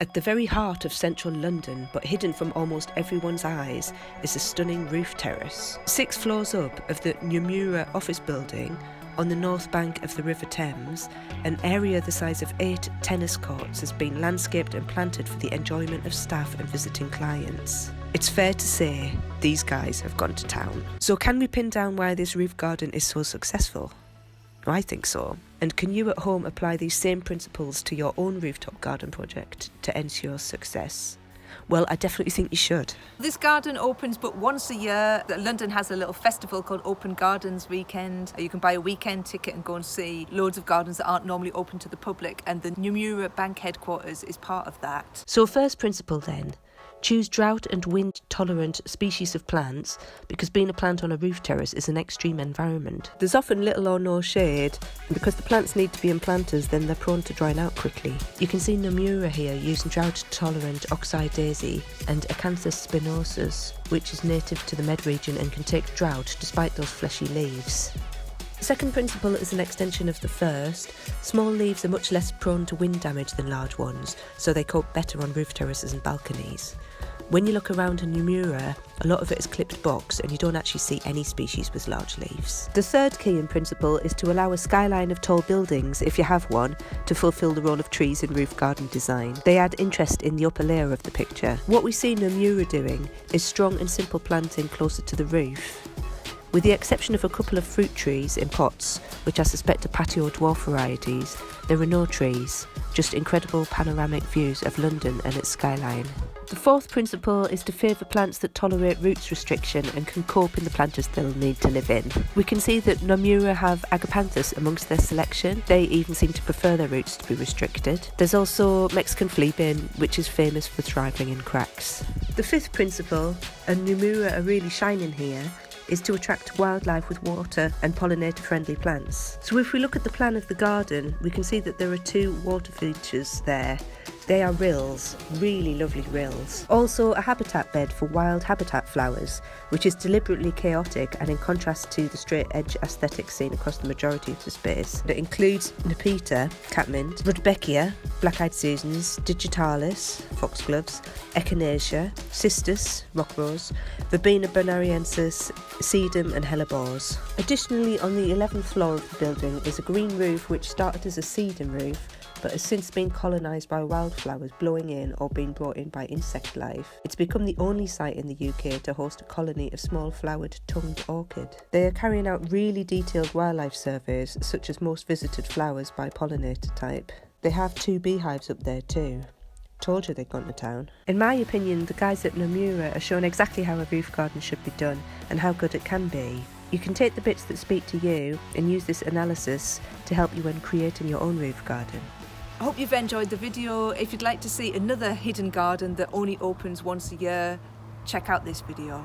At the very heart of central London, but hidden from almost everyone's eyes, is a stunning roof terrace. 6 floors up of the Nomura office building, on the north bank of the River Thames, an area the size of 8 tennis courts has been landscaped and planted for the enjoyment of staff and visiting clients. It's fair to say these guys have gone to town. So can we pin down why this roof garden is so successful? I think so. And can you at home apply these same principles to your own rooftop garden project to ensure success? Well, I definitely think you should. This garden opens but once a year. London has a little festival called Open Gardens Weekend. You can buy a weekend ticket and go and see loads of gardens that aren't normally open to the public, and the Nomura Bank headquarters is part of that. So first principle then, choose drought and wind tolerant species of plants, because being a plant on a roof terrace is an extreme environment. There's often little or no shade, and because the plants need to be in planters, then they're prone to drying out quickly. You can see Nomura here using drought tolerant oxeye daisy and Acanthus spinosus, which is native to the Med region and can take drought despite those fleshy leaves. The second principle is an extension of the first. Small leaves are much less prone to wind damage than large ones, so they cope better on roof terraces and balconies. When you look around in Nomura, a lot of it is clipped box and you don't actually see any species with large leaves. The third key and principle is to allow a skyline of tall buildings, if you have one, to fulfil the role of trees in roof garden design. They add interest in the upper layer of the picture. What we see Nomura doing is strong and simple planting closer to the roof. With the exception of a couple of fruit trees in pots, which I suspect are patio dwarf varieties, there are no trees, just incredible panoramic views of London and its skyline. The fourth principle is to favour plants that tolerate roots restriction and can cope in the planters they'll need to live in. We can see that Nomura have Agapanthus amongst their selection. They even seem to prefer their roots to be restricted. There's also Mexican fleabane, which is famous for thriving in cracks. The fifth principle, and Nomura are really shining here, is to attract wildlife with water and pollinator-friendly plants. So if we look at the plan of the garden, we can see that there are 2 water features there. They are rills, really lovely rills. Also a habitat bed for wild habitat flowers, which is deliberately chaotic and in contrast to the straight edge aesthetic seen across the majority of the space. It includes Nepeta, catmint, Rudbeckia, black-eyed Susans, digitalis, foxgloves, echinacea, cistus, rock rose, Verbena bonariensis, sedum and hellebores. Additionally, on the 11th floor of the building is a green roof which started as a sedum roof, but has since been colonised by wildflowers blowing in or being brought in by insect life. It's become the only site in the UK to host a colony of small flowered tongued orchid. They are carrying out really detailed wildlife surveys, such as most visited flowers by pollinator type. They have 2 beehives up there too. Told you they'd gone to town. In my opinion, the guys at Nomura are showing exactly how a roof garden should be done and how good it can be. You can take the bits that speak to you and use this analysis to help you when creating your own roof garden. I hope you've enjoyed the video. If you'd like to see another hidden garden that only opens once a year, check out this video.